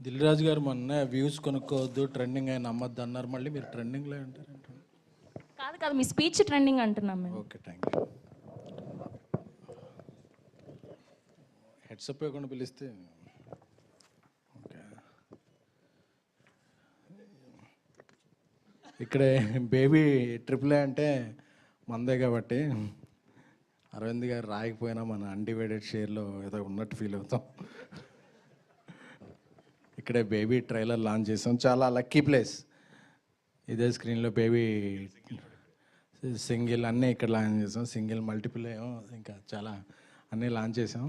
దిల్ రాజు గారు మొన్న views కొనుక్కోవద్దు trending అయిన నమ్మద్దు అన్నారు. మళ్ళీ మీరు ట్రెండింగ్లో ఉంటారు. కాదు కాదు, మీ స్పీచ్ ట్రెండింగ్ అంటున్నాం మేము. Okay, thank you. హెడ్సప్ ఇవ్వకుండా పిలిస్తే ఓకే. ఇక్కడే బేబీ ట్రిపుల్ ఏ అంటే మందే కాబట్టి అరవింద్ గారు రాయకపోయినా మన అన్డివైడెడ్ షేర్లో ఏదో ఉన్నట్టు ఫీల్ అవుతాం. ఇక్కడే బేబీ ట్రైలర్ లాంచ్ చేసాం. చాలా లక్కీ ప్లేస్. ఇదే స్క్రీన్లో బేబీ సింగిల్ అన్నీ ఇక్కడ లాంచ్ చేసాం. సింగిల్ మల్టిపుల్ ఏమో ఇంకా చాలా అన్నీ లాంచ్ చేసాం.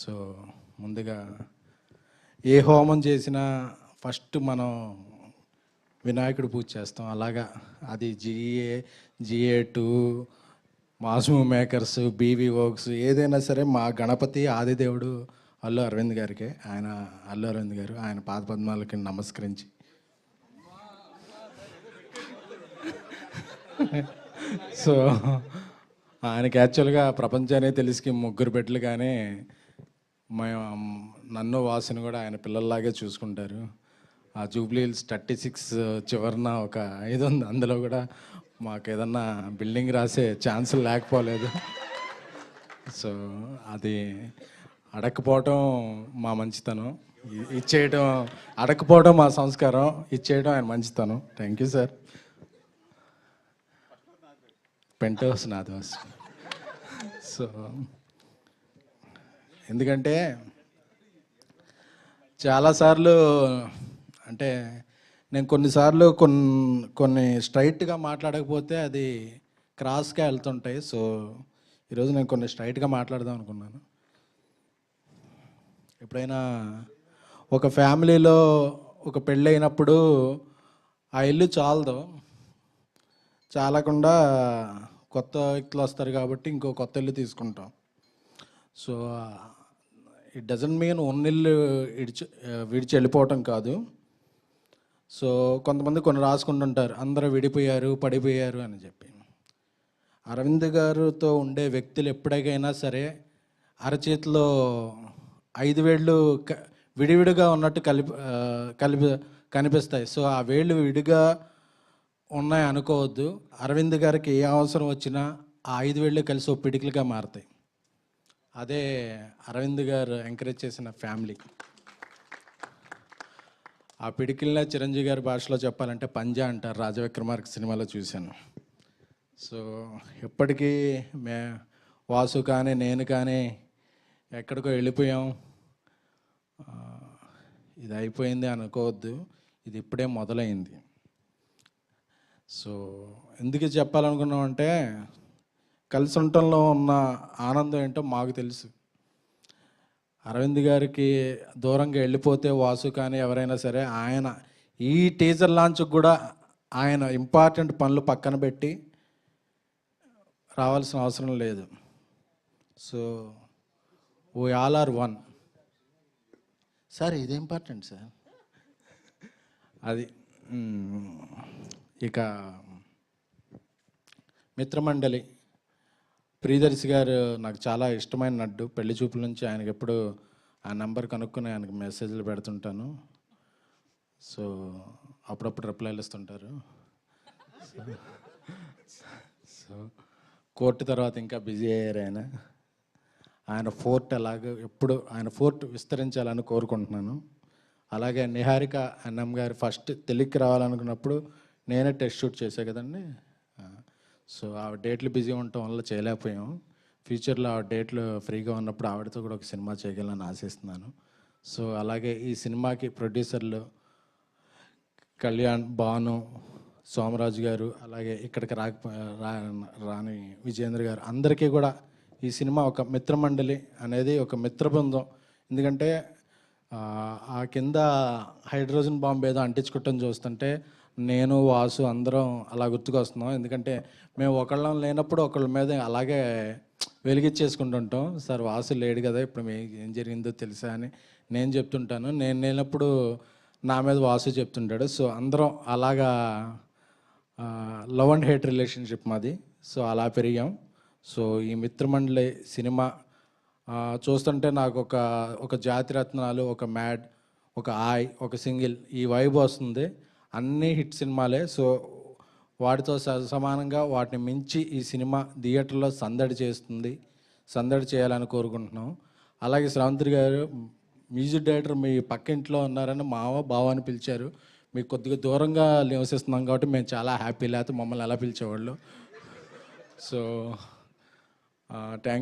సో ముందుగా ఏ హోమం చేసినా ఫస్ట్ మనం వినాయకుడు పూజ చేస్తాం. అలాగా అది GA2 Mass Movie Makers, BV Works ఏదైనా సరే మా గణపతి ఆదిదేవుడు అల్లు అరవింద్ గారికి. అల్లు అరవింద్ గారు ఆయన పాదపద్మాలకి నమస్కరించి సో ఆయనకి యాక్చువల్గా ప్రపంచాన్ని తెలిసి ముగ్గురు బిడ్డలు, కానీ నన్ను వాసుని కూడా ఆయన పిల్లల్లాగే చూసుకుంటారు. ఆ జూబ్లీ హిల్స్ 36 చివరన ఒక 5 ఉంది. అందులో కూడా మాకు ఏదన్నా బిల్డింగ్ రాసే ఛాన్సులు లేకపోలేదు. సో అది అడగకపోవటం మా మంచితనం, ఇచ్చేయటం అడగకపోవడం మా సంస్కారం, ఇచ్చేయడం ఆయన మంచితనం. Thank you sir. Penthouse నాది. సో ఎందుకంటే చాలాసార్లు అంటే నేను కొన్నిసార్లు కొన్ని స్ట్రైట్గా మాట్లాడకపోతే అది క్రాస్గా వెళ్తుంటాయి. సో ఈరోజు నేను కొన్ని స్ట్రైట్గా మాట్లాడదాం అనుకున్నాను. ఎప్పుడైనా ఒక ఫ్యామిలీలో ఒక పెళ్ళి అయినప్పుడు ఆ ఇల్లు చాలకుండా కొత్త వ్యక్తులు వస్తారు కాబట్టి ఇంకో కొత్త ఇల్లు తీసుకుంటాం. సో ఇట్ డజంట్ మీన్ ఇల్లు విడిచి వెళ్ళిపోవటం కాదు. సో కొంతమంది కొన్ని రాసుకుంటుంటారు, అందరూ విడిపోయారు, పడిపోయారు అని చెప్పి. అరవింద్ గారితో ఉండే వ్యక్తులు ఎప్పటికైనా సరే అరచేతిలో 5 వేళ్ళు విడివిడిగా ఉన్నట్టు కనిపిస్తాయి. సో ఆ వేళ్ళు విడిగా ఉన్నాయి అనుకోవద్దు. అరవింద్ గారికి ఏ అవసరం వచ్చినా ఆ 5 వేళ్ళు కలిసి ఒక పిడికిలుగా మారుతాయి. అదే అరవింద్ గారు ఎంకరేజ్ చేసిన ఫ్యామిలీ. ఆ పిడికిల్నే చిరంజీవి గారి భాషలో చెప్పాలంటే పంజా అంటారు. రాజవిక్రమార్క సినిమాలో చూశాను. సో ఎప్పటికీ వాసు కానీ నేను కానీ ఎక్కడికో వెళ్ళిపోయాం, ఇది అయిపోయింది అనుకోవద్దు. ఇది ఇప్పుడే మొదలైంది. సో ఎందుకు చెప్పాలనుకున్నామంటే కలిసి ఉండటంలో ఉన్న ఆనందం ఏంటో మాకు తెలుసు. అరవింద్ గారికి దూరంగా వెళ్ళిపోతే వాసు కానీ ఎవరైనా సరే ఆయన ఈ టీజర్ లాంచ్కి కూడా ఆయన ఇంపార్టెంట్ పనులు పక్కన పెట్టి రావాల్సిన అవసరం లేదు. So we all are one. Sir ఇది ఇంపార్టెంట్ సార్. అది ఇక మిత్రమండలి ప్రియదర్శి గారు నాకు చాలా ఇష్టమైన నడ్డు. పెళ్లి చూపుల నుంచి ఆయనకి ఎప్పుడు ఆ నెంబర్ కనుక్కొని ఆయనకు మెసేజ్లు పెడుతుంటాను. సో అప్పుడప్పుడు రిప్లైలు ఇస్తుంటారు. సో కోర్టు తర్వాత ఇంకా బిజీ అయ్యారు ఆయన ఫోర్ట్ అలాగే ఎప్పుడు ఆయన ఫోర్ట్ విస్తరించాలని కోరుకుంటున్నాను. అలాగే నిహారిక అన్నం గారు ఫస్ట్ తెలుగుకి రావాలనుకున్నప్పుడు నేనే టెస్ట్ షూట్ చేసా కదండి. సో ఆ డేట్లు బిజీ ఉండటం వల్ల చేయలేకపోయాం. ఫ్యూచర్లో ఆ డేట్లు ఫ్రీగా ఉన్నప్పుడు ఆవిడతో కూడా ఒక సినిమా చేయగలని ఆశిస్తున్నాను. సో అలాగే ఈ సినిమాకి ప్రొడ్యూసర్లు కళ్యాణ్, భాను, సోమరాజు గారు, అలాగే ఇక్కడికి రాని విజేంద్ర గారు, అందరికీ కూడా ఈ సినిమా ఒక మిత్రమండలి అనేది ఒక మిత్ర బృందం. ఎందుకంటే ఆ కింద హైడ్రోజన్ బాంబు ఏదో అంటించుకోవటం చూస్తుంటే నేను వాసు అందరం అలా గుర్తుకొస్తున్నాం. ఎందుకంటే మేము ఒకళ్ళం లేనప్పుడు ఒకళ్ళ మీద అలాగే వెలిగించేసుకుంటుంటాం. సార్ వాసు లేడు కదా, ఇప్పుడు ఏం జరిగిందో తెలుసా అని నేను చెప్తుంటాను. నేను లేనప్పుడు నా మీద వాసు చెప్తుంటాడు. సో అందరం అలాగా లవ్ అండ్ హేట్ రిలేషన్షిప్ మాది. సో అలా పెరిగాం. సో ఈ మిత్రమండలి సినిమా చూస్తుంటే నాకు ఒక జాతి రత్నాలు, ఒక మ్యాడ్, ఒక ఆయ్, ఒక సింగిల్, ఈ వైబ్ వస్తుంది. అన్నీ హిట్ సినిమాలే. సో వాటితో సమానంగా వాటిని మించి ఈ సినిమా థియేటర్లో సందడి చేస్తుంది, సందడి చేయాలని కోరుకుంటున్నాం. అలాగే శ్రావంతి గారు మ్యూజిక్ డైరెక్టర్ మీ పక్కింట్లో ఉన్నారని మావ బావ అని పిలిచారు. మీకు కొద్దిగా దూరంగా నివసిస్తున్నాం కాబట్టి మేము చాలా హ్యాపీ. లేకపోతే మమ్మల్ని ఎలా పిలిచేవాళ్ళు. So thank you.